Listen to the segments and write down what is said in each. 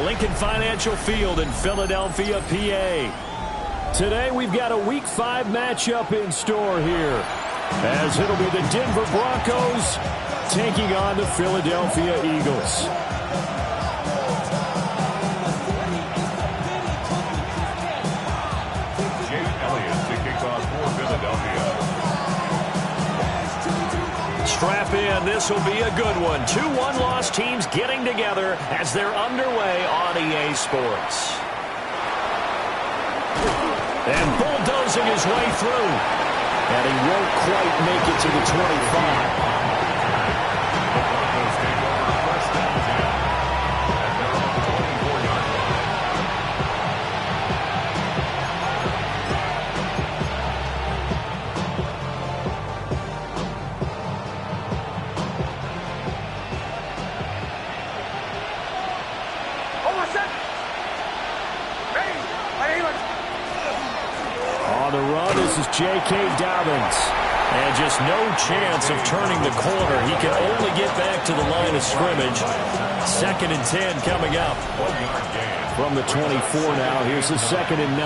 Lincoln Financial Field in Philadelphia, PA. Today we've got a Week 5 matchup in store here, as it'll be the Denver Broncos taking on the Philadelphia Eagles. Strap in. This will be a good one. 2 one-loss teams getting together as they're underway on EA Sports. And bulldozing his way through. And he won't quite make it to the 25. J.K. Dobbins. And just no chance of turning the corner. He can only get back to the line of scrimmage. 2nd and 10 coming up. From the 24 now, here's the 2nd and 9.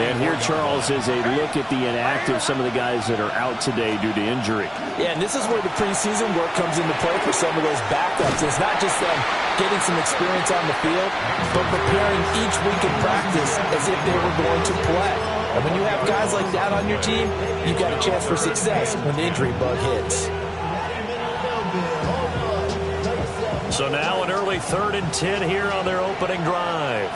And here, Charles, is a look at the inactive, some of the guys that are out today due to injury. Yeah, and this is where the preseason work comes into play for some of those backups. It's not just them getting some experience on the field, but preparing each week in practice as if they were going to play. And when you have guys like that on your team, you've got a chance for success when the injury bug hits. So now an early 3rd and 10 here on their opening drive.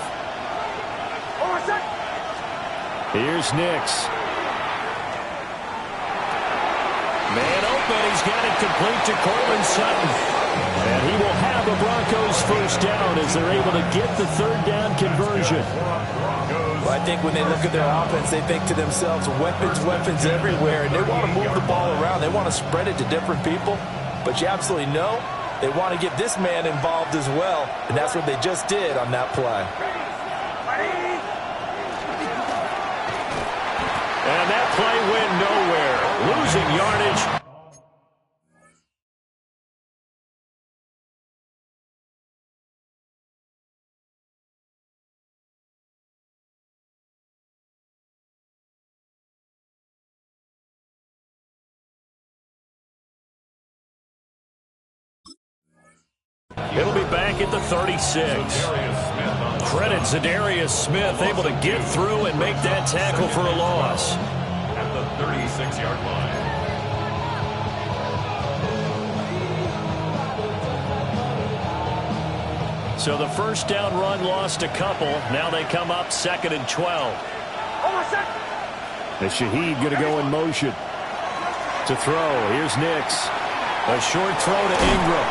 Here's Nix. Man open. He's got it complete to Courtland Sutton. And he will have the Broncos first down as they're able to get the 3rd down conversion. Well, I think when they look at their offense, they think to themselves, weapons, weapons everywhere, and they want to move the ball around. They want to spread it to different people. But you absolutely know they want to get this man involved as well, and that's what they just did on that play. And that play went nowhere, losing yardage. It'll be back at the 36. Credit Zadarius Smith, able to get through and make that tackle for a loss. At the 36-yard line. So the first down run lost a couple. Now they come up 2nd and 12. And Shaheed going to go in motion to throw. Here's Nix. A short throw to Ingram.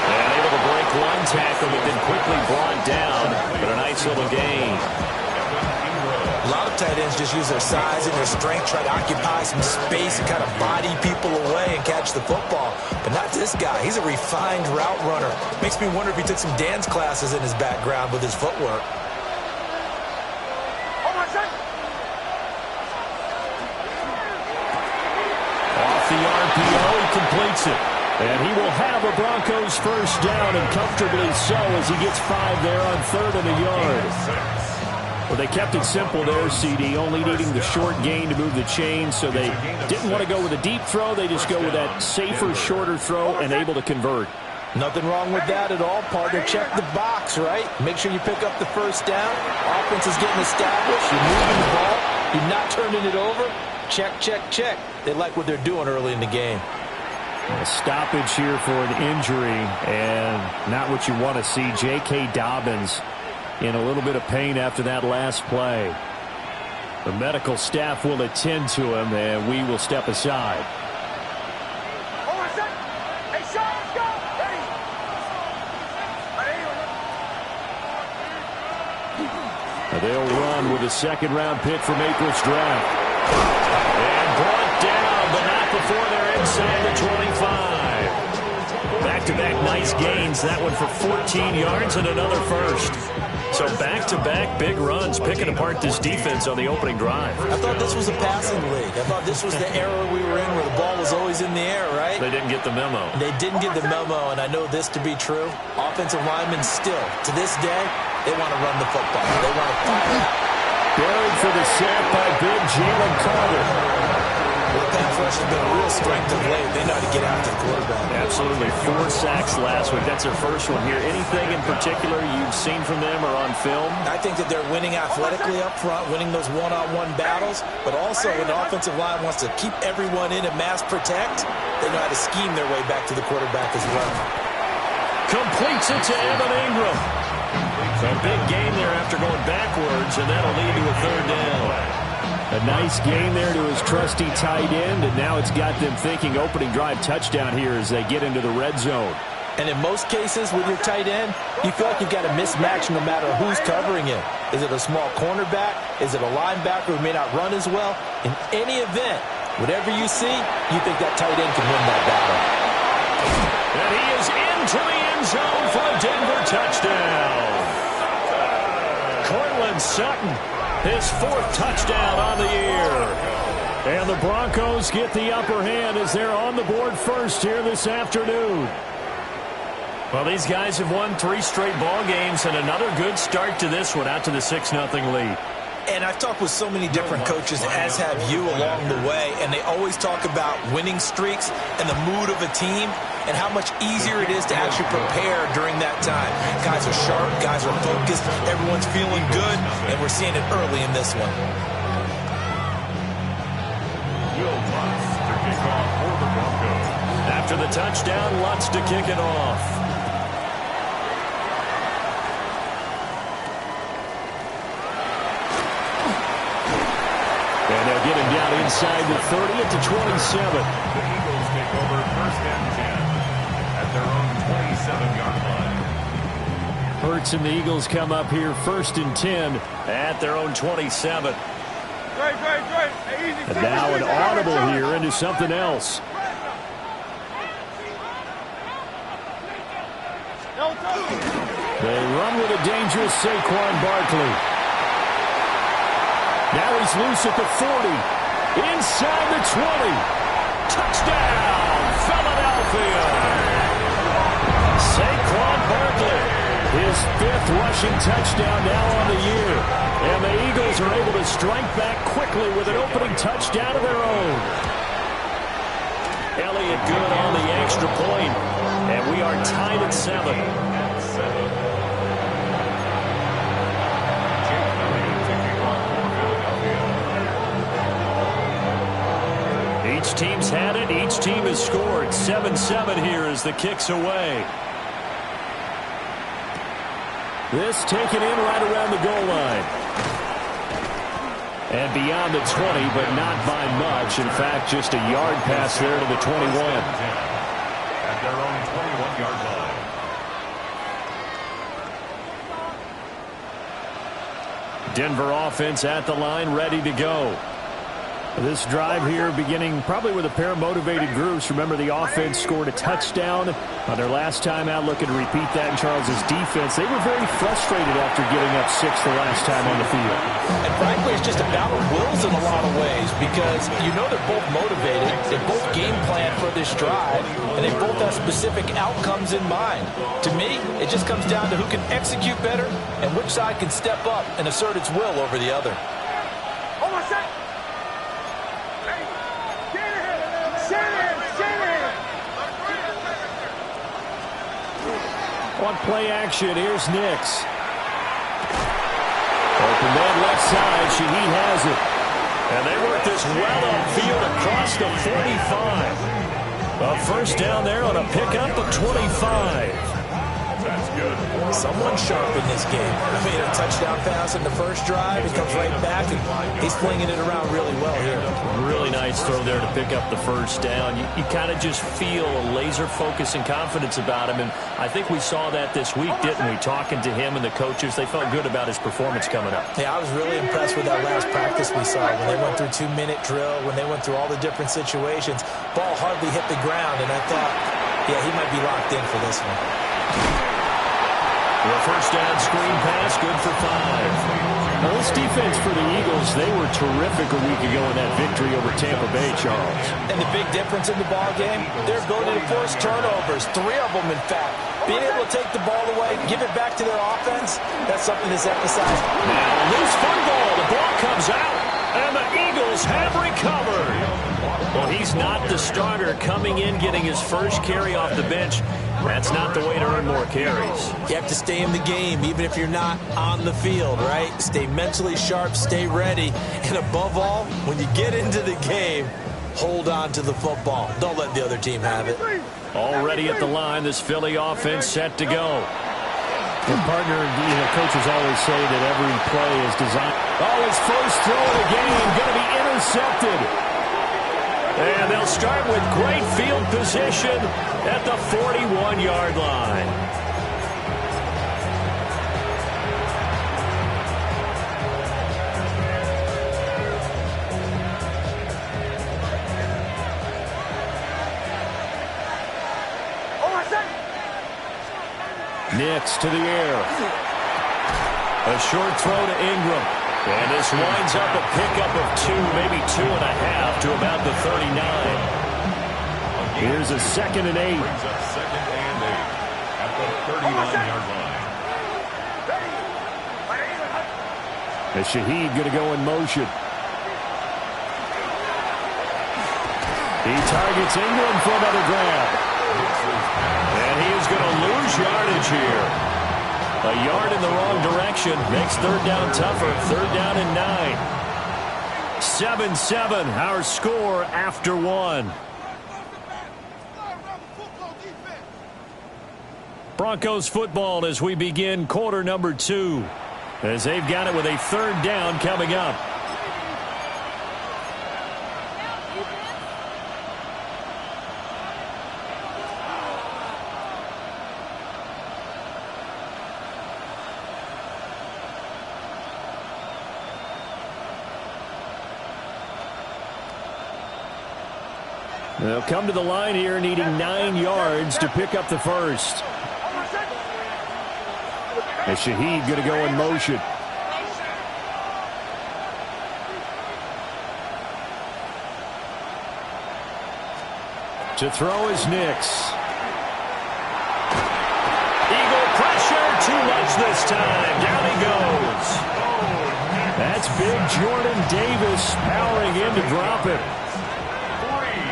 And able to break one tackle, but then quickly brought down. But a nice little gain. A lot of tight ends just use their size and their strength, try to occupy some space and kind of body people away and catch the football. But not this guy. He's a refined route runner. Makes me wonder if he took some dance classes in his background with his footwork. Off the RPO, he completes it. And he will have a Broncos first down, and comfortably so, as he gets 5 there on 3rd and a yard. Well, they kept it simple there, CD, only needing the short gain to move the chain, so they didn't want to go with a deep throw. They just go with that safer, shorter throw and able to convert. Nothing wrong with that at all, partner. Check the box, right? Make sure you pick up the first down. Offense is getting established. You're moving the ball. You're not turning it over. Check, check, check. They like what they're doing early in the game. A stoppage here for an injury, and not what you want to see. J.K. Dobbins in a little bit of pain after that last play. The medical staff will attend to him, and we will step aside. They'll run with a 2nd-round pick from April's draft. And brought down, but not before they're inside the 25. Back-to-back nice gains. That one for 14 yards and another first. So So back-to-back big runs, picking apart this defense on the opening drive. I thought this was a passing league. I thought this was the era we were in where the ball was always in the air, right? They didn't get the memo. They didn't get the memo, and I know this to be true. Offensive linemen still, to this day, they want to run the football. They want to fire out. Buried for the sack by big Jalen Carter. The pass rush has been a real strength of late. They know how to get after the quarterback. Absolutely. 4 sacks last week. That's their first one here. Anything in particular you've seen from them or on film? I think that they're winning athletically up front, winning those one-on-one battles, but also when the offensive line wants to keep everyone in and mass protect, they know how to scheme their way back to the quarterback as well. Completes it to Evan Ingram. A big gain there after going backwards, and that'll lead to a 3rd down. A nice gain there to his trusty tight end, and now it's got them thinking opening drive touchdown here as they get into the red zone. And in most cases with your tight end, you feel like you've got a mismatch no matter who's covering him. Is it a small cornerback? Is it a linebacker who may not run as well? In any event, whatever you see, you think that tight end can win that battle. And he is into the end zone for a Denver touchdown. Cortland Sutton, his 4th touchdown on the year. And the Broncos get the upper hand as they're on the board first here this afternoon. Well, these guys have won 3 straight ball games and another good start to this one out to the 6-0 lead. And I've talked with so many different coaches, as have you along the way, and they always talk about winning streaks and the mood of a team and how much easier it is to actually prepare during that time. Guys are sharp, guys are focused, everyone's feeling good, and we're seeing it early in this one. After the touchdown, Lutz to kick it off. And they'll get him down inside the 30 at the 27. The Eagles take over 1st and 10 at their own 27-yard line. Hurts and the Eagles come up here 1st and 10 at their own 27. And now an audible here into something else. They run with a dangerous Saquon Barkley. Now he's loose at the 40. Inside the 20. Touchdown, Philadelphia. Saquon Barkley, his 5th rushing touchdown now on the year. And the Eagles are able to strike back quickly with an opening touchdown of their own. Elliott good on the extra point. And we are tied at 7. Each team's had it. Each team has scored. 7-7 here as the kick's away. This taken in right around the goal line. And beyond the 20, but not by much. In fact, just a yard pass there to the 21. At their own 21-yard line. Denver offense at the line, ready to go. This drive here beginning probably with a pair of motivated groups. Remember, the offense scored a touchdown on their last time out, looking to repeat that in Charles's defense. They were very frustrated after giving up 6 the last time on the field. And frankly, it's just a battle of wills in a lot of ways because you know they're both motivated, they both game plan for this drive, and they both have specific outcomes in mind. To me, it just comes down to who can execute better and which side can step up and assert its will over the other. On play action, here's Nix. Open man left side, Shaheed has it. And they work this well upfield across the 45. A 1st down there on a pickup of 25. That's good. Someone sharp in this game. I mean, a touchdown pass in the first drive. He comes right back, and he's flinging it around really well here. Really nice throw there to pick up the 1st down. You kind of just feel a laser focus and confidence about him, and I think we saw that this week, didn't we? Talking to him and the coaches, they felt good about his performance coming up. Yeah, I was really impressed with that last practice we saw when they went through 2-minute drill, when they went through all the different situations. Ball hardly hit the ground, and I thought, yeah, he might be locked in for this one. The first down screen pass, good for 5. Now, this defense for the Eagles, they were terrific a week ago in that victory over Tampa Bay, Charles. And the big difference in the ball game, their ability to force turnovers, 3 of them, in fact. Being able to take the ball away, give it back to their offense, that's something that's emphasized. Now, loose football. The ball comes out, and the Eagles have recovered. Well, he's not the starter coming in, getting his first carry off the bench. That's not the way to earn more carries. You have to stay in the game, even if you're not on the field, right? Stay mentally sharp, stay ready, and above all, when you get into the game, hold on to the football. Don't let the other team have it. Already at the line, this Philly offense set to go. His partner, coaches always say that every play is designed. Oh, his first throw of the game going to be intercepted. And they'll start with great field position at the 41-yard line. Nix to the air. A short throw to Ingram. And this winds up a pickup of 2, maybe 2.5 to about the 39. Here's a 2nd and 8. Brings up 2nd and 8 at the 39-yard line. As Shaheed going to go in motion. He targets Ingram for another grab. And he is going to lose yardage here. A yard in the wrong direction makes 3rd down tougher. 3rd down and 9. 7-7, our score after 1. Broncos football as we begin quarter number 2. As they've got it with a 3rd down coming up. They'll come to the line here needing 9 yards to pick up the first. And Shaheed going to go in motion. To throw is Nix. Eagle pressure, too much this time. Down he goes. That's big Jordan Davis powering in to drop it.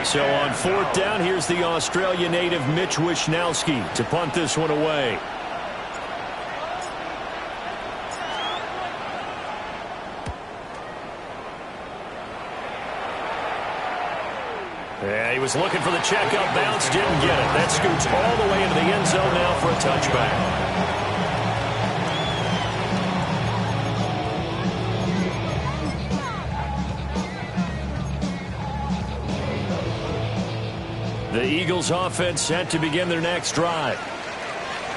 So on 4th down, here's the Australia native Mitch Wishnowsky to punt this one away. Yeah, he was looking for the checkup bounce, didn't get it. That scoots all the way into the end zone now for a touchback. The Eagles offense set to begin their next drive.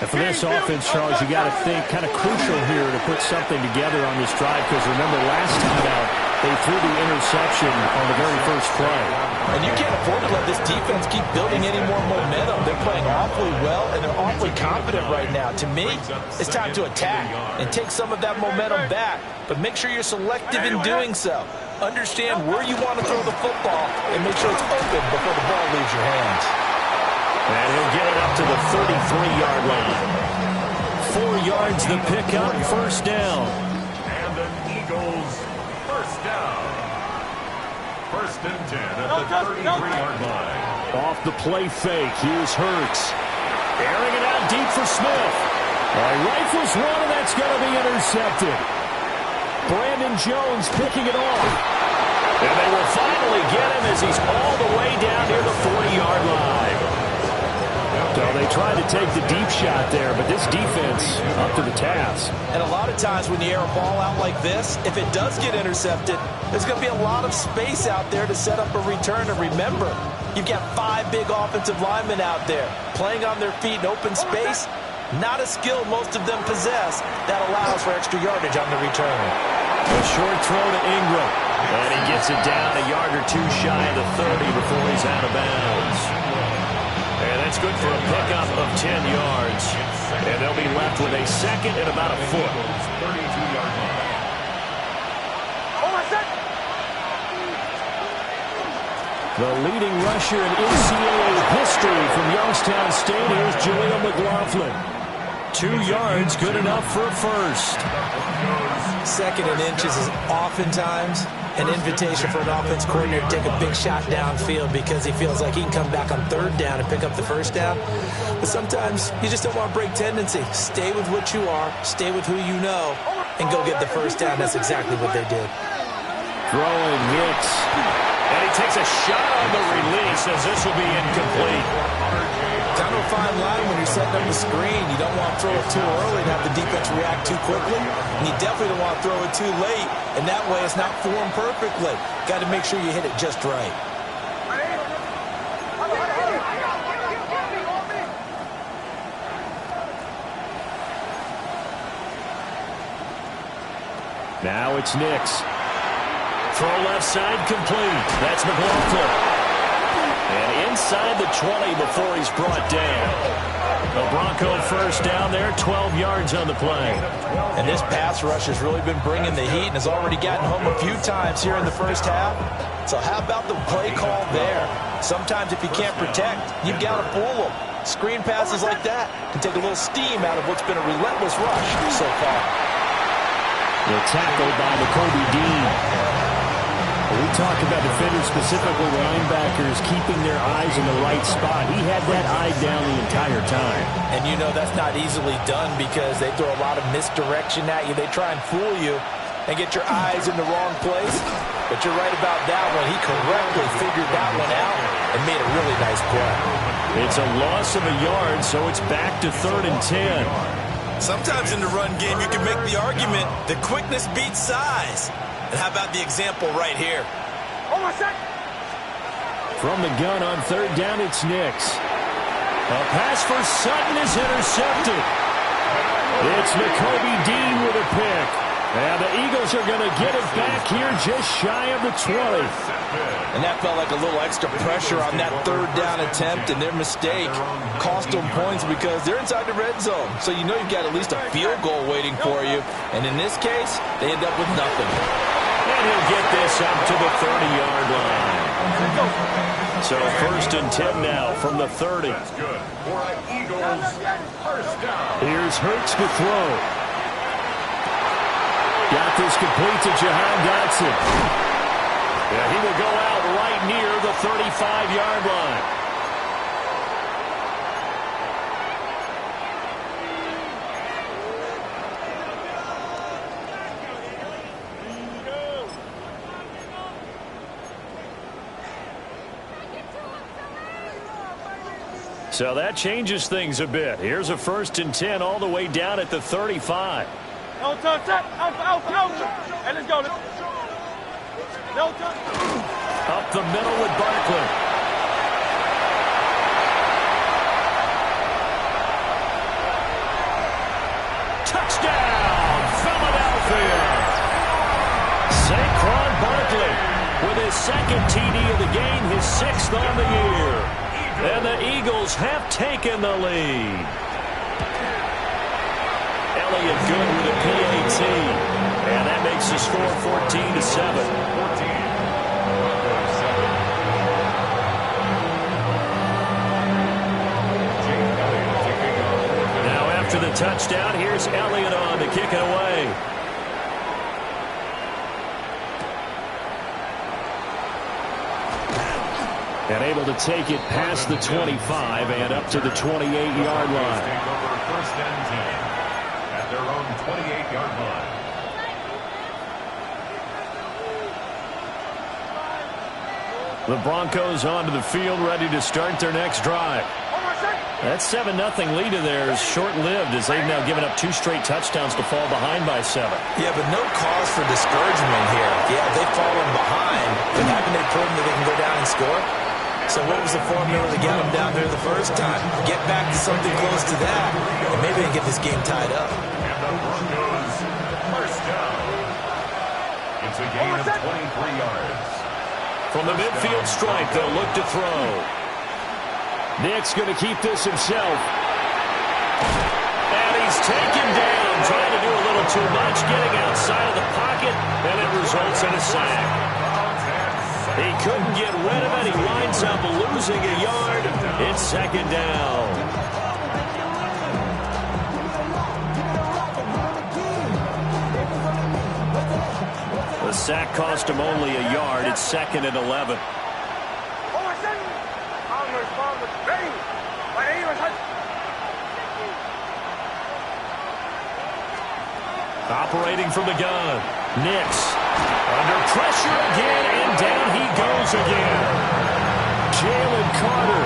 And for this offense, Charles, you got to think kind of crucial here to put something together on this drive, because remember last time out they threw the interception on the very first play. And you can't afford to let this defense keep building any more momentum. They're playing awfully well, and they're awfully confident right now. To me, it's time to attack and take some of that momentum back. But make sure you're selective in doing so. Understand where you want to throw the football and make sure it's open before the ball leaves your hands. And he'll get it up to the 33-yard line. 4 yards the pickup, first down. And the Eagles first down. 1st and 10 at the 33-yard line. Off the play fake, here's Hurts. Airing it out deep for Smith. Rifles one, and that's going to be intercepted. Brandon Jones picking it off. And they will finally get him as he's all the way down near the 40-yard line. So they tried to take the deep shot there, but this defense up to the task. And a lot of times when you air a ball out like this, if it does get intercepted, there's going to be a lot of space out there to set up a return. And remember, you've got 5 big offensive linemen out there playing on their feet in open space. Not a skill most of them possess that allows for extra yardage on the return. A short throw to Ingram. And he gets it down a yard or 2 shy of the 30 before he's out of bounds. And that's good for a pickup of 10 yards. And they'll be left with a second and about a foot. 32-yard line. The leading rusher in NCAA history from Youngstown State, here's Jaleel McLaughlin. 2 yards, good enough for a first. Second and inches is oftentimes an invitation for an offense coordinator to take a big shot downfield because he feels like he can come back on 3rd down and pick up the first down. But sometimes you just don't want to break tendency. Stay with what you are, stay with who you know, and go get the first down. That's exactly what they did. Throwing Hicks. And he takes a shot on the release as this will be incomplete. Kind of a fine line when you're setting up the screen. You don't want to throw it too early and have the defense react too quickly. And you definitely don't want to throw it too late. And that way it's not formed perfectly. Got to make sure you hit it just right. Now it's Nix. Throw left side complete. That's McLaughlin. And inside the 20 before he's brought down. The Bronco first down there, 12 yards on the play. And this pass rush has really been bringing the heat and has already gotten home a few times here in the first half. So how about the play call there? Sometimes if you can't protect, you've got to fool them. Screen passes like that can take a little steam out of what's been a relentless rush so far. The tackle by Nakobe Dean. We talk about defenders, specifically linebackers, keeping their eyes in the right spot. He had that eye down the entire time. And you know that's not easily done because they throw a lot of misdirection at you. They try and fool you and get your eyes in the wrong place. But you're right about that one. He correctly figured that one out and made a really nice play. It's a loss of a yard, so it's back to 3rd and 10. Sometimes in the run game, you can make the argument that quickness beats size. And how about the example right here? From the gun on 3rd down, it's Nix. A pass for Sutton is intercepted. It's Nakobe Dean with a pick. And the Eagles are going to get it back here just shy of the 20. And that felt like a little extra pressure on that 3rd down attempt, and their mistake cost them points because they're inside the red zone. So you know you've got at least a field goal waiting for you. And in this case, they end up with nothing. And he'll get this up to the 30-yard line. So 1st and 10 now from the 30. That's good for an Eagles first down. Here's Hurts to throw. Got this complete to Jahan Dotson. Yeah, he will go out right near the 35-yard line. So that changes things a bit. Here's a 1st and 10 all the way down at the 35. No touch, and let's go. No touch. Up the middle with Barkley. Touchdown, Philadelphia. Saquon Barkley with his 2nd TD of the game, his 6th on the year. And the Eagles have taken the lead. Elliott good with a PAT. And that makes the score 14-7. Now after the touchdown, here's Elliott on to kick it away. And able to take it past the 25 and up to the 28-yard line. Take over 1st and 10 at their own 28-yard line. The Broncos onto the field, ready to start their next drive. That 7-0 lead of theirs short-lived as they've now given up 2 straight touchdowns to fall behind by 7. Yeah, but no cause for discouragement here. Yeah, they've fallen behind, but haven't they proven that they can go down and score? So what was the formula to get them down there the first time? Get back to something close to that, and maybe they can get this game tied up. And the Broncos first down. It's a gain of 23 yards. From the midfield stripe, they'll look to throw. Nick's going to keep this himself. He's taken down, trying to do a little too much, getting outside of the pocket, and it results in a sack. He couldn't get rid of it. He winds up losing a yard. It's second down. The sack cost him only a yard. It's second and 11. Operating from the gun. Nix under pressure again, and down he goes again. Jalen Carter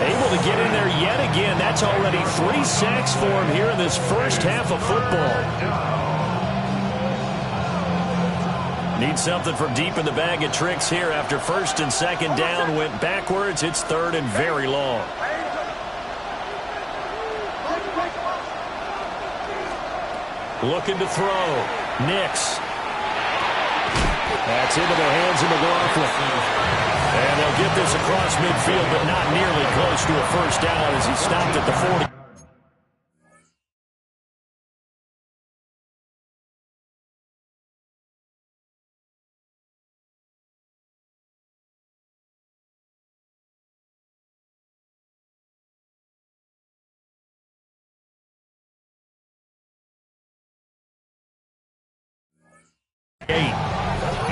able to get in there yet again. That's already 3 sacks for him here in this first half of football. Need something from deep in the bag of tricks here after first and second down went backwards. It's third and very long. Looking to throw. Nix. That's into the hands of McLaughlin. And they'll get this across midfield, but not nearly close to a first down as he stopped at the 40.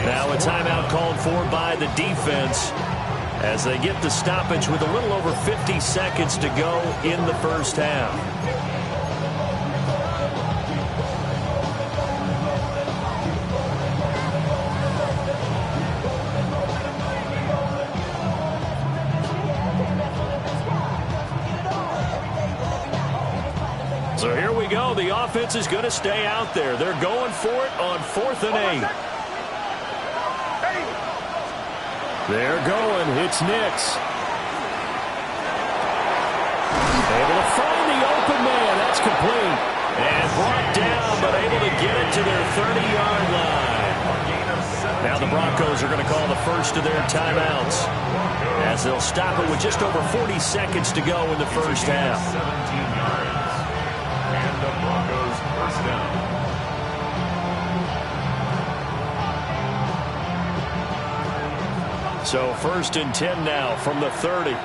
Now a timeout called for by the defense as they get the stoppage with a little over 50 seconds to go in the first half. So here we go. The offense is going to stay out there. They're going for it on 4th and 8. They're going. It's Nix. Able to find the open man. That's complete. And brought down, but able to get it to their 30-yard line. Now the Broncos are going to call the first of their timeouts as they'll stop it with just over 40 seconds to go in the first half. 17 yards. And the Broncos first down. So first and 10 now from the 30.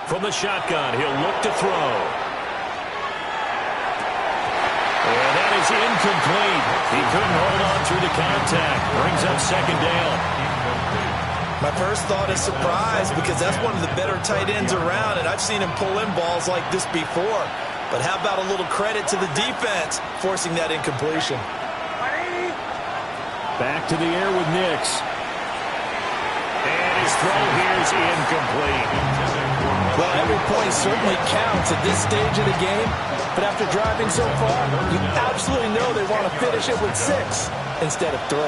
From the shotgun, he'll look to throw. And that is incomplete. He couldn't hold on through the contact. Brings up second down. My first thought is surprise because that's one of the better tight ends around, and I've seen him pull in balls like this before. But how about a little credit to the defense forcing that incompletion? Back to the air with Nix. And his throw here is incomplete. Well, every point certainly counts at this stage of the game. But after driving so far, you absolutely know they want to finish it with 6 instead of 3.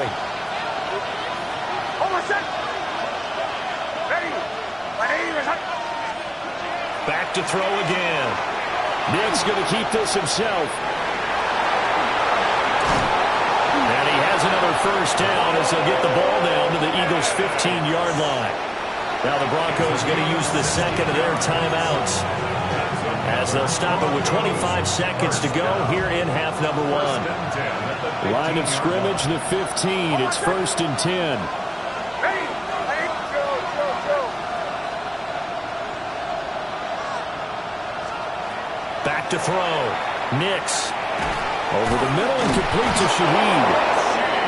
Back to throw again. Nix going to keep this himself. And he has another first down as they'll get the ball down to the Eagles' 15-yard line. Now the Broncos going to use the second of their timeouts as they'll stop it with 25 seconds to go here in half number 1. Line of scrimmage, the 15. It's first and 10. Back to throw. Nix. Over the middle and complete to Shaheed.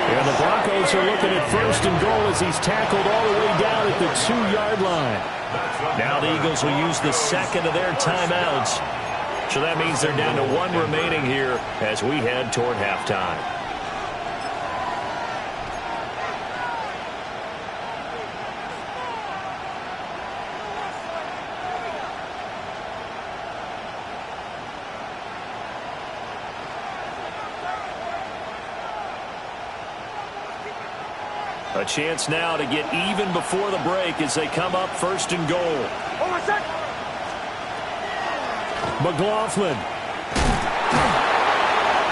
And the Broncos are looking at first and goal as he's tackled all the way down at the 2-yard line. Now the Eagles will use the second of their timeouts. So that means they're down to 1 remaining here as we head toward halftime. A chance now to get even before the break as they come up first and goal. McLaughlin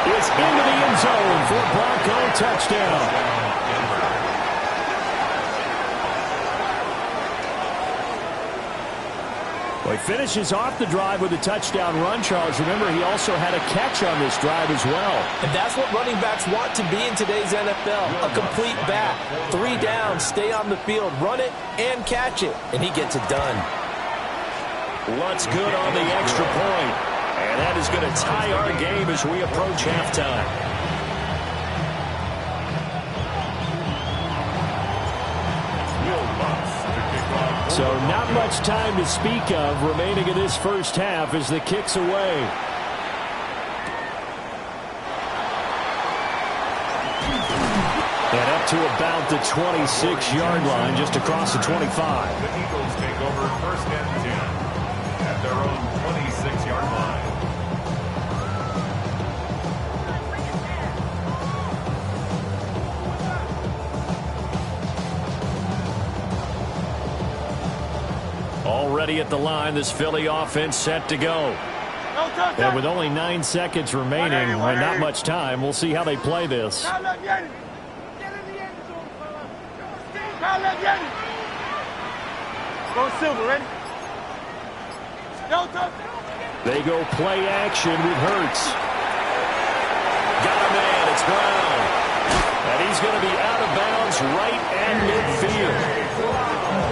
is into the end zone for a Bronco touchdown. Well, he finishes off the drive with a touchdown run, Charles. Remember, he also had a catch on this drive as well. And that's what running backs want to be in today's NFL, a complete back. 3 downs, stay on the field, run it, and catch it. And he gets it done. Lutz good on the extra point. And that is going to tie our game as we approach halftime. So not much time to speak of remaining in this first half as the kick's away. And up to about the 26-yard line, just across the 25. The Eagles take over first and 10 at their own 26-yard line. Already at the line, this Philly offense set to go. And with only 9 seconds remaining and not much time, we'll see how they play this. Go Silver, ready? They go play action with Hurts. Got a man, it's Brown. And he's going to be out of bounds right at midfield.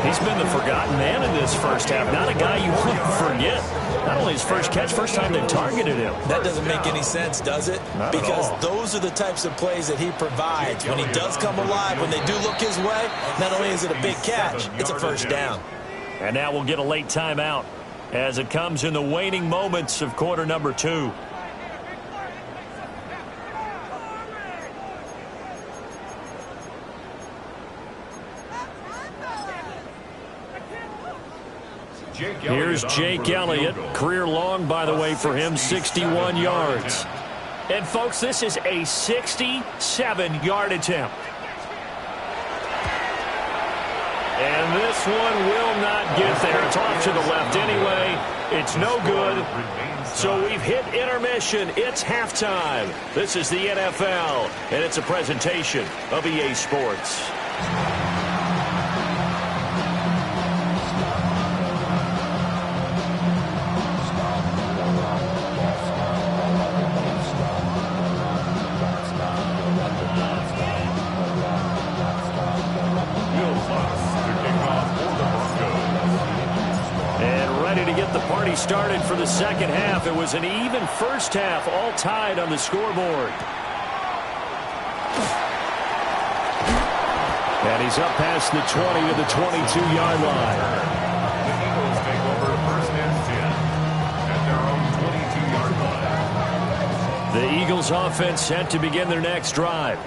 He's been the forgotten man in this first half. Not a guy you want to forget. Not only his first catch, first time they've targeted him. That doesn't make any sense, does it? Because those are the types of plays that he provides. When he does come alive, when they do look his way, not only is it a big catch, it's a first down. And now we'll get a late timeout as it comes in the waning moments of quarter number 2. Here's Jake Elliott. Career long, by the way, for him, 61 yards. And, folks, this is a 67-yard attempt. And this one will not get there. It's off to the left anyway. It's no good. So we've hit intermission. It's halftime. This is the NFL, and it's a presentation of EA Sports. Started for the second half. It was an even first half, all tied on the scoreboard. And he's up past the 20 to the 22-yard line. The Eagles take over first and 10 at their own 22-yard line. The Eagles offense set to begin their next drive.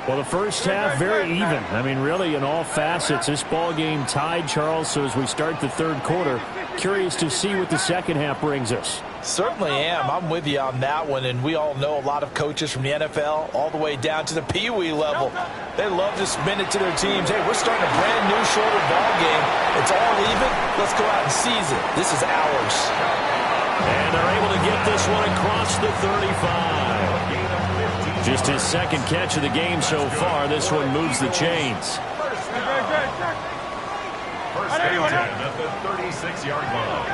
Well, the first half, very even. I mean, really, in all facets, this ball game tied, Charles. So as we start the third quarter, curious to see what the second half brings us. Certainly am. I'm with you on that one, and we all know a lot of coaches from the NFL all the way down to the Pee Wee level. They love to spin it to their teams. Hey, we're starting a brand new shorter ball game. It's all even. Let's go out and seize it. This is ours. And they're able to get this one across the 35. Just his second catch of the game so far. This one moves the chains. First and 10 at the 36-yard line.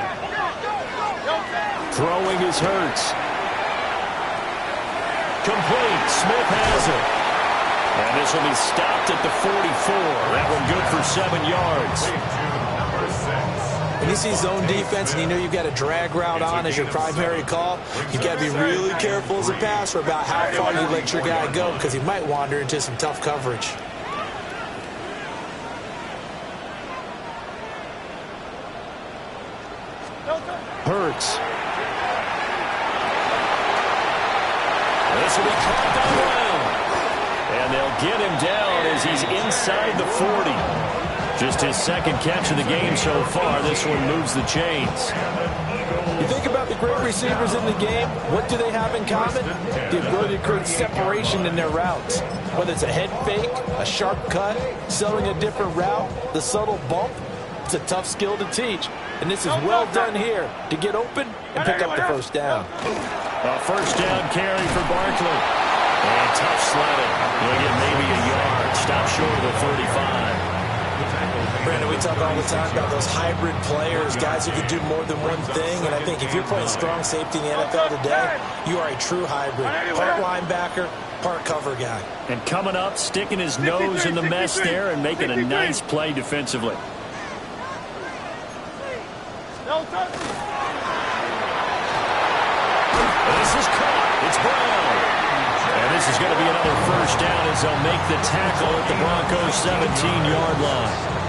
Throwing is Hurts. Complete. Smith has it. And this will be stopped at the 44. That one good for 7 yards. Number 6. When you see zone defense and you know you've got a drag route on as your primary call, you've got to be really careful as a passer about how far you let your guy go because he might wander into some tough coverage. Hurts. This will be caught down. And they'll get him down as he's inside the 40. Just his second catch of the game so far. This one moves the chains. You think about the great receivers in the game, what do they have in common? The ability to create separation in their routes. Whether it's a head fake, a sharp cut, selling a different route, the subtle bump, it's a tough skill to teach. And this is well done here to get open and pick up the first down. A first down carry for Barkley. And tough sledding. He'll get maybe a yard. Stop short of the 35. The tackle made Brandon, we talk all the time about those hybrid players, guys who can do more than one thing. And I think if you're playing strong safety in the NFL today, you are a true hybrid. Part linebacker, part cover guy. And coming up, sticking his nose in the mess there and making a nice play defensively. This is caught. It's Brown. And this is going to be another first down as they'll make the tackle at the Broncos' 17-yard line.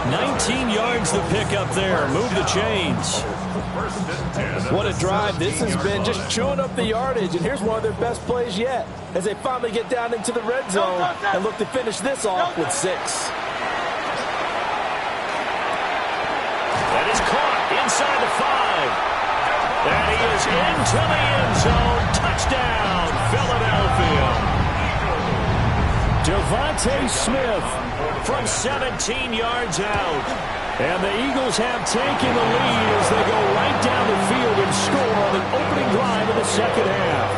19 yards the pick up there. Move the chains. What a drive. This has been just chewing up the yardage. And here's one of their best plays yet as they finally get down into the red zone and look to finish this off with 6. That is caught inside the 5. And he is into the end zone. Touchdown, Philadelphia. Devontae Smith from 17 yards out. And the Eagles have taken the lead as they go right down the field and score on the opening drive of the second half.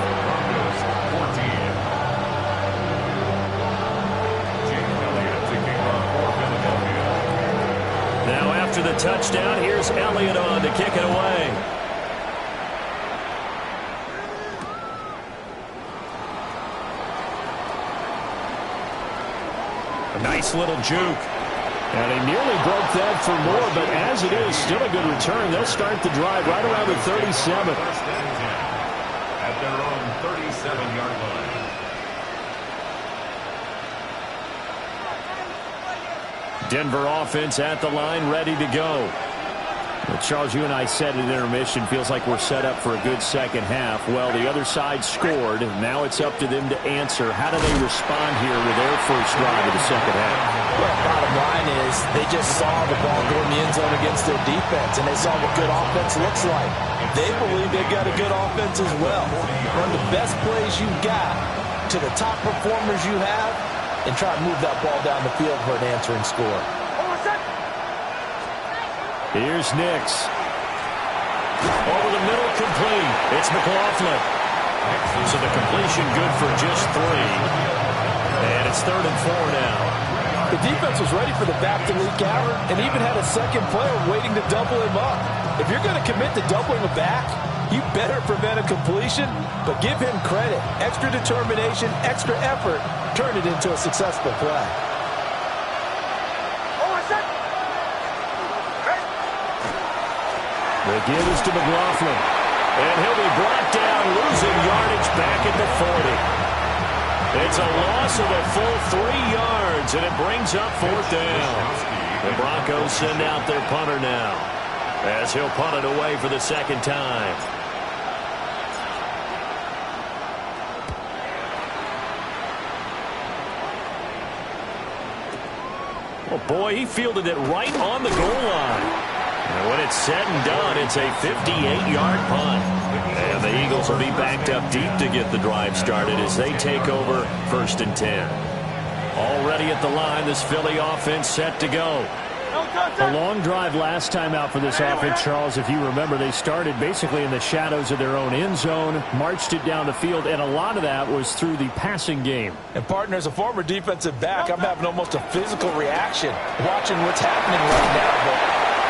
Now after the touchdown, here's Elliott on to kick it away. A nice little juke. And he nearly broke that for more, but as it is, still a good return. They'll start the drive right around the 37. First and 10 at their own 37-yard line. Denver offense at the line, ready to go. Well, Charles, you and I said at intermission, feels like we're set up for a good second half. Well, the other side scored. Now it's up to them to answer. How do they respond here with their first drive of the second half? Well, bottom line is they just saw the ball go in the end zone against their defense, and they saw what good offense looks like. They believe they've got a good offense as well. Run the best plays you've got to the top performers you have and try to move that ball down the field for an answering score. Here's Nix. Over the middle, complete. It's McLaughlin. So the completion good for just 3. And it's 3rd and 4 now. The defense was ready for the back to leak out and even had a second player waiting to double him up. If you're going to commit to doubling a back, you better prevent a completion, but give him credit. Extra determination, extra effort, turn it into a successful play. The give is to McLaughlin. And he'll be brought down, losing yardage back at the 40. It's a loss of a full 3 yards, and it brings up 4th down. The Broncos send out their punter now, as he'll punt it away for the second time. Oh, boy, he fielded it right on the goal line. And when it's said and done, it's a 58-yard punt. And the Eagles will be backed up deep to get the drive started as they take over 1st and 10. Already at the line, this Philly offense set to go. A long drive last time out for this offense, Charles. If you remember, they started basically in the shadows of their own end zone, marched it down the field, and a lot of that was through the passing game. And, partner, as a former defensive back, I'm having almost a physical reaction watching what's happening right now. But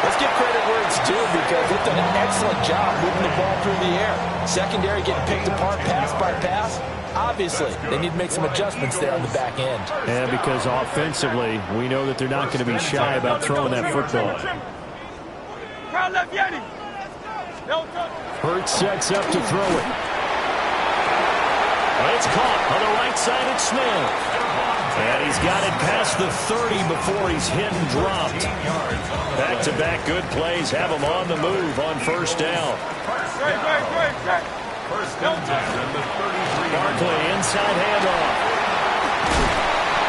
let's give credit where it's due because they've done an excellent job moving the ball through the air. Secondary getting picked apart pass by pass. Obviously, they need to make some adjustments there on the back end. And because offensively, we know that they're not going to be shy about throwing that football. Hurts sets up to throw it. It's caught on the right side at Smith. And he's got it past the 30 before he's hit and dropped. Back-to-back good plays have him on the move on 1st down. First and 10 at the 33. Barkley inside handoff.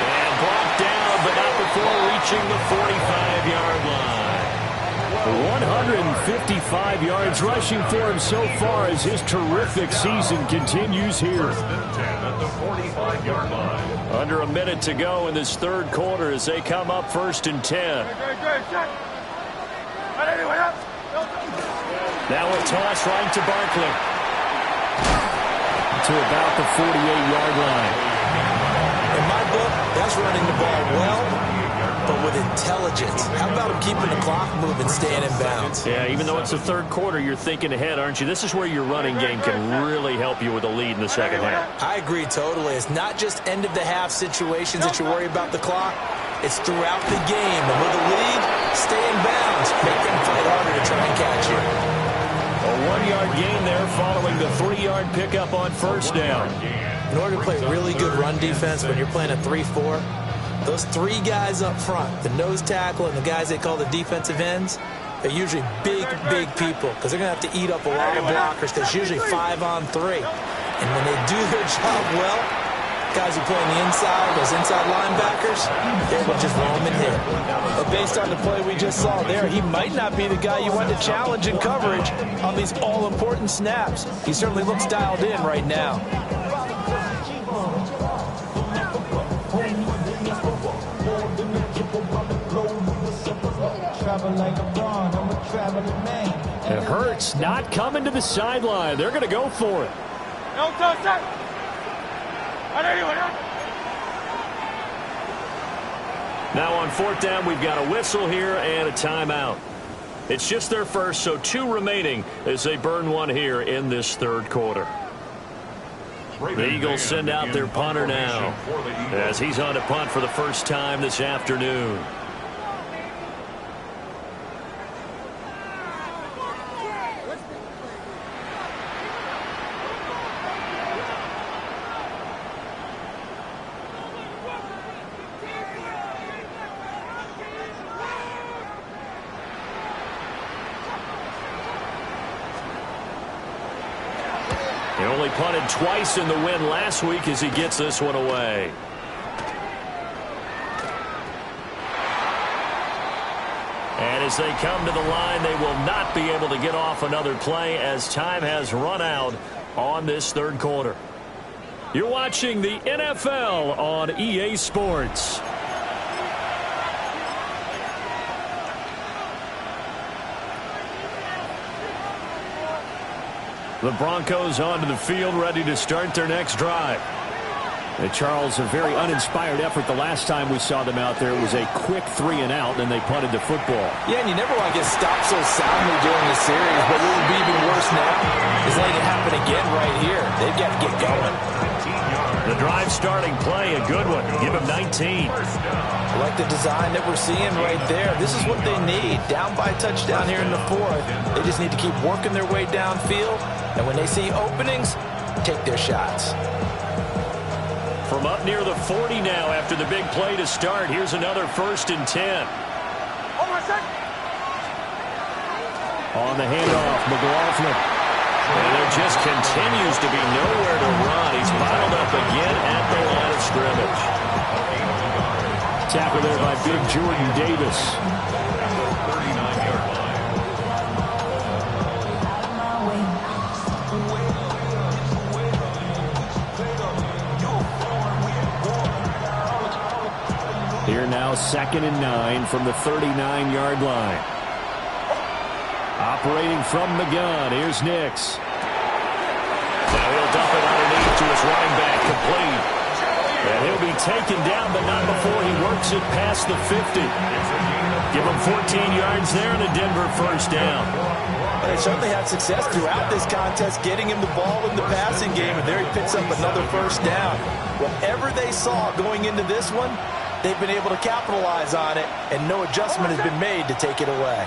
And brought down, but not before reaching the 45-yard line. 155 yards rushing for him so far as his terrific season continues here. First and 10 at the 45-yard line. Under a minute to go in this 3rd quarter as they come up 1st and 10. Now a toss right to Barkley. To about the 48-yard line. In my book, that's running the ball well but with intelligence. How about him keeping the clock moving, staying in bounds? Yeah, even though it's the third quarter, you're thinking ahead, aren't you? This is where your running game can really help you with a lead in the second half. I agree totally. It's not just end-of-the-half situations that you worry about the clock. It's throughout the game. And with a lead, stay in bounds. Make them fight harder to try and catch you. A 1-yard gain there following the 3-yard pickup on first down. In order to play really good run defense when you're playing a 3-4, those 3 guys up front, the nose tackle and the guys they call the defensive ends, they're usually big, big people because they're going to have to eat up a lot of blockers because it's usually 5 on 3. And when they do their job well, guys who play on the inside, those inside linebackers, they will just roam and hit. But based on the play we just saw there, he might not be the guy you want to challenge in coverage on these all-important snaps. He certainly looks dialed in right now. And Hurts not coming to the sideline. They're going to go for it. No touchdown. Now on fourth down, we've got a whistle here and a timeout. It's just their first, so 2 remaining as they burn one here in this third quarter. The Eagles send out their punter now as he's on to punt for the first time this afternoon. He only punted twice in the win last week as he gets this one away. And as they come to the line, they will not be able to get off another play as time has run out on this third quarter. You're watching the NFL on EA Sports. The Broncos onto the field, ready to start their next drive. And Charles, a very uninspired effort the last time we saw them out there. It was a quick 3-and-out, and they punted the football. Yeah, and you never want to get stopped so soundly during the series, but what would be even worse now is letting it happen again right here. They've got to get going. The drive starting play, a good one. Give them 19. I like the design that we're seeing right there. This is what they need. Down by a touchdown here in the fourth. They just need to keep working their way downfield. And when they see openings, take their shots. From up near the 40 now after the big play to start. Here's another 1st and 10. On the handoff, McLaughlin. And there just continues to be nowhere to run. He's bottled up again at the line of scrimmage. Tackle there by big Jordan Davis. 39-yard line. Here now 2nd and 9 from the 39-yard line. Operating from the gun, here's Nix. Now he'll dump it underneath to his running back, complete. And he'll be taken down, but not before he works it past the 50. Give him 14 yards there and a Denver first down. They certainly had success throughout this contest, getting him the ball in the passing game, and there he picks up another first down. Whatever they saw going into this one, they've been able to capitalize on it, and no adjustment has been made to take it away.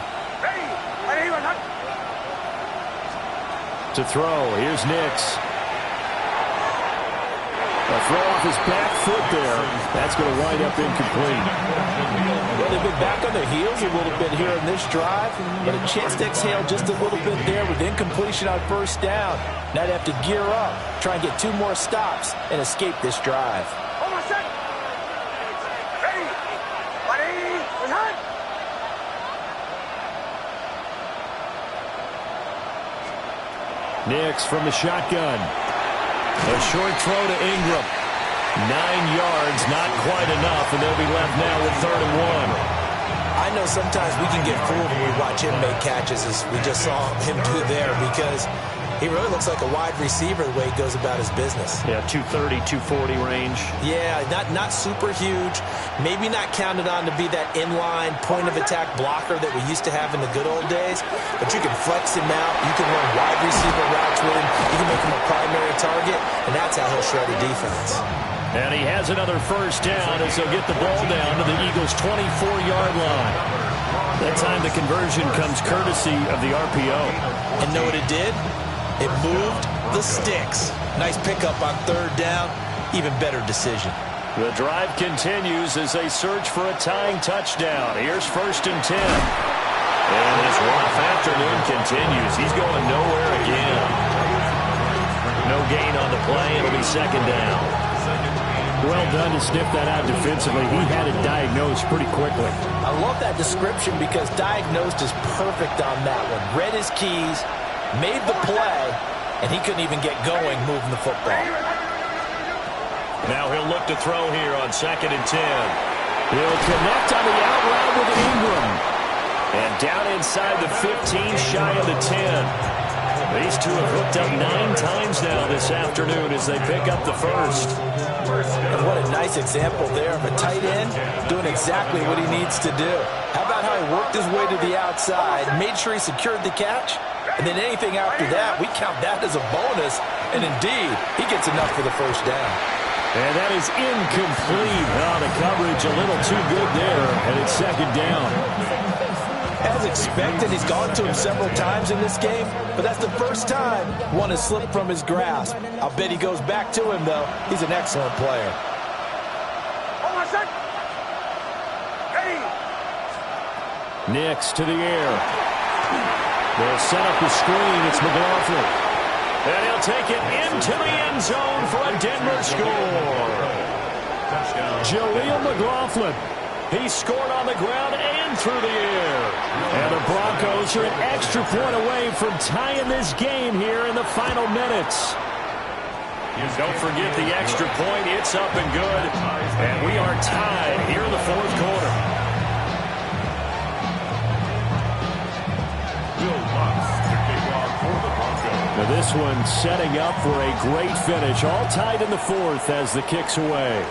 To throw, here's Nix. A throw off his back foot there. That's going to wind up incomplete. Well, they've been back on their heels a little bit here in this drive, but a chance to exhale just a little bit there with incompletion on first down. Now they have to gear up, try and get 2 more stops, and escape this drive. Nix from the shotgun. A short throw to Ingram. 9 yards, not quite enough, and they'll be left now with 3rd and 1. I know sometimes we can get fooled when we watch him make catches, as we just saw him do there, because He really looks like a wide receiver the way he goes about his business. Yeah, 230, 240 range. Yeah, not super huge. Maybe not counted on to be that inline point-of-attack blocker that we used to have in the good old days. But you can flex him out. You can run wide receiver routes with him. You can make him a primary target, and that's how he'll shred a defense. And he has another first down as he'll get the ball down to the Eagles' 24-yard line. That time the conversion comes courtesy of the RPO. And know what it did? It moved the sticks. Nice pickup on third down. Even better decision. The drive continues as they search for a tying touchdown. Here's 1st and 10. And this rough afternoon continues. He's going nowhere again. No gain on the play. It'll be 2nd down. Well done to sniff that out defensively. He had it diagnosed pretty quickly. I love that description because diagnosed is perfect on that one. Read his keys, made the play, and he couldn't even get going moving the football. Now he'll look to throw here on 2nd and 10. He'll connect on the out route with Ingram. And down inside the 15, shy of the 10. These two have hooked up 9 times now this afternoon as they pick up the first. And what a nice example there of a tight end doing exactly what he needs to do. How about how he worked his way to the outside, made sure he secured the catch, and then anything after that, we count that as a bonus. And indeed, he gets enough for the first down. And that is incomplete. Oh, the coverage a little too good there, and it's 2nd down. As expected, he's gone to him several times in this game, but that's the first time one has slipped from his grasp. I'll bet he goes back to him, though. He's an excellent player. Nix to the air. They'll set up the screen. It's McLaughlin. And he'll take it into the end zone for a Denver score. Jaleel McLaughlin. He scored on the ground and through the air. And the Broncos are an extra point away from tying this game here in the final minutes. Don't forget the extra point. It's up and good. And we are tied here in the 4th quarter. Now this one setting up for a great finish. All tied in the 4th as the kick's away.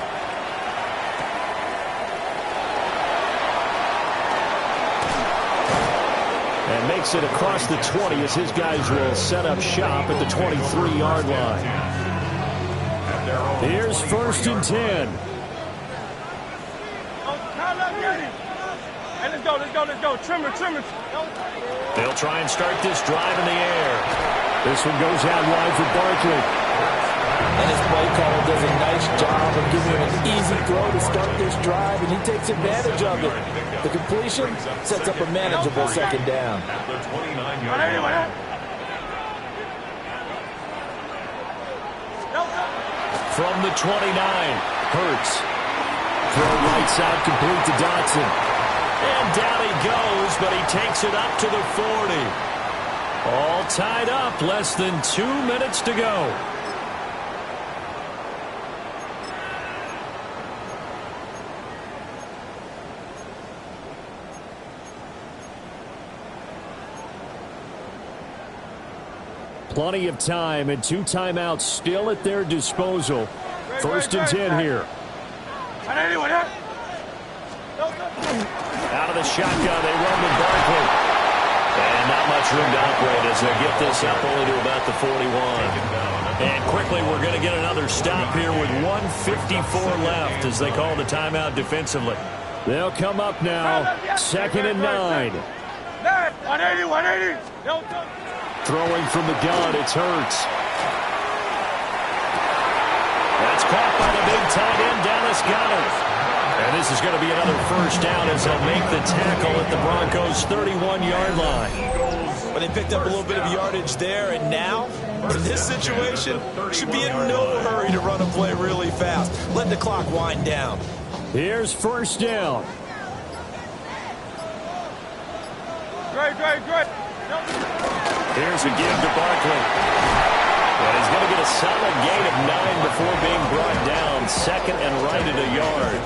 And makes it across the 20 as his guys will set up shop at the 23-yard line. Here's 1st and 10. Hey, let's go. Trimmer. They'll try and start this drive in the air. This one goes out wide for Barkley. And his play caller does a nice job of giving him an easy throw to start this drive, and he takes advantage of it. The completion sets up a manageable 2nd down. From the 29, Hurts. Throw right side complete to Dotson. And down he goes, but he takes it up to the 40. All tied up, less than 2 minutes to go. Plenty of time and 2 timeouts still at their disposal. 1st and 10 here. Out of the shotgun, they run with Barkley. And not much room to operate as they get this up only to about the 41. And quickly, we're going to get another stop here with 1:54 left as they call the timeout defensively. They'll come up now, 2nd and 9. 180. Throwing from the gun, it's Hurts. That's caught by the big tight end, Dallas Goedert. And this is going to be another first down as they'll make the tackle at the Broncos' 31-yard line. But they picked up a little bit of yardage there, and now, in this situation, should be in no hurry to run a play really fast. Let the clock wind down. Here's 1st down. Great. Here's a give to Barkley. And he's going to get a solid gain of 9 before being brought down. 2nd and right at a yard.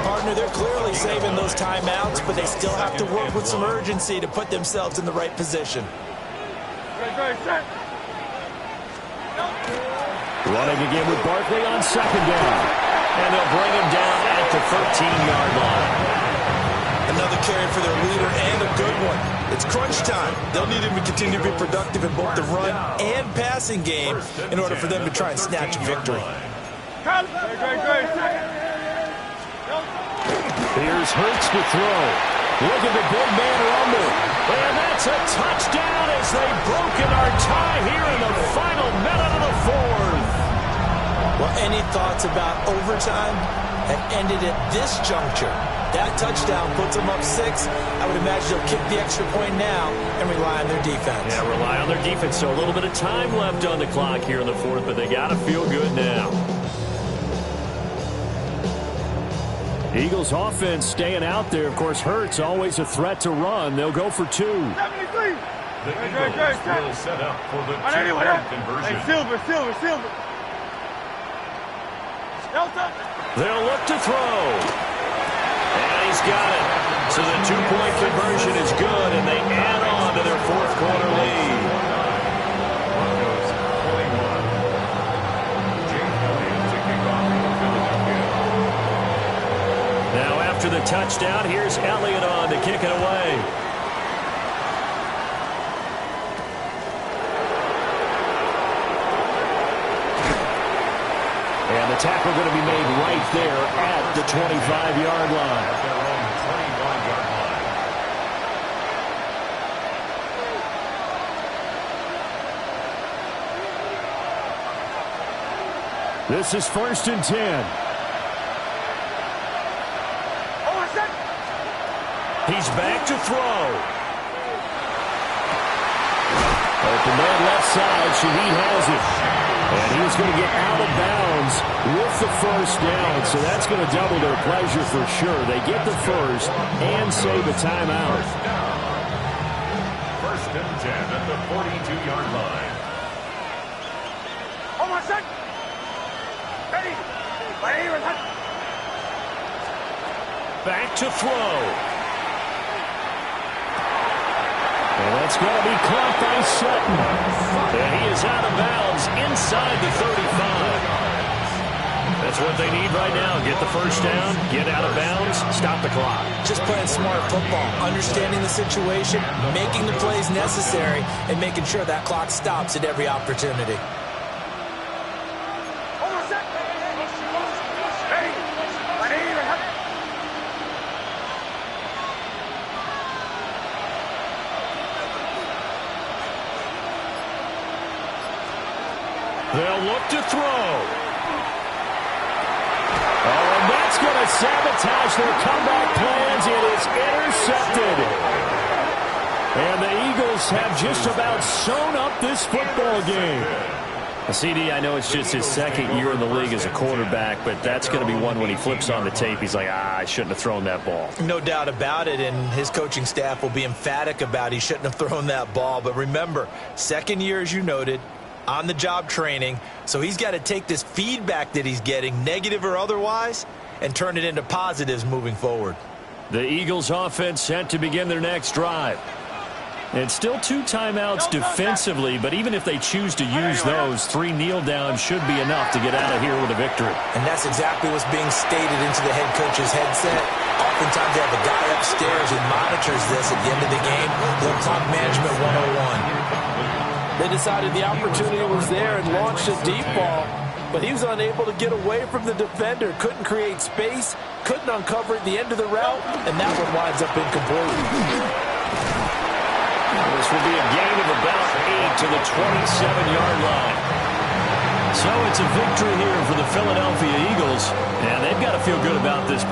Partner, they're clearly saving those timeouts, but they still have to work with some urgency to put themselves in the right position. Great, set. Running again with Barkley on second down. And they'll bring him down at the 13-yard line. Another carry for their leader and a good one. It's crunch time. They'll need him to continue to be productive in both the run and passing game in order for them to try and snatch a victory. Great. Here's Hurts to throw. Look at the big man rumble. And that's a touchdown as they've broken our tie here in the final minute of the fourth. Well, any thoughts about overtime have ended at this juncture. That touchdown puts them up 6. I would imagine they'll kick the extra point now and rely on their defense. Yeah, rely on their defense. So a little bit of time left on the clock here in the fourth, but they got to feel good now. Eagles offense staying out there. Of course, Hurts always a threat to run. They'll go for 2. 73. The Eagles will set up for the two-point conversion. Hey, Silver. Delta. They'll look to throw. And he's got it. So the two-point conversion is good, and they add on to their fourth quarter lead. Broncos 21. James Williams to kick off for Philadelphia. Now after the touchdown, here's Elliott on to kick it away. And the tackle going to be made right there at the 25-yard line. At their own 21-yard line. This is 1st and 10. He's back to throw. Open man left side. Shaheed has it. And he's going to get out of bounds with the first down. So that's going to double their pleasure for sure. They get the first and save a timeout. First and 10 at the 42-yard line. Back to throw. And that's going to be caught by Sutton. And he is out of bounds inside the 35. That's what they need right now. Get the first down, get out of bounds, stop the clock. Just playing smart football, understanding the situation, making the plays necessary, and making sure that clock stops at every opportunity. They'll look to throw. Oh, and that's going to sabotage their comeback plans. It is intercepted. And the Eagles have just about sewn up this football game. CD, I know it's just his second year in the league as a quarterback, but that's going to be one when he flips on the tape. He's like, I shouldn't have thrown that ball. No doubt about it, and his coaching staff will be emphatic about he shouldn't have thrown that ball. But remember, second year, as you noted, on-the-job training, so he's got to take this feedback that he's getting, negative or otherwise, and turn it into positives moving forward. The Eagles offense set to begin their next drive. And still 2 timeouts defensively, but even if they choose to use those, 3 kneel downs should be enough to get out of here with a victory. And that's exactly what's being stated into the head coach's headset. Oftentimes they have a guy upstairs who monitors this at the end of the game. Little clock management 101. They decided the opportunity was there and launched a deep ball, but he was unable to get away from the defender, couldn't create space, couldn't uncover at the end of the route, and that one winds up incomplete. This will be a gain of about 8 to the 27-yard line. So it's a victory here for the Philadelphia Eagles, and they've got to feel good about this.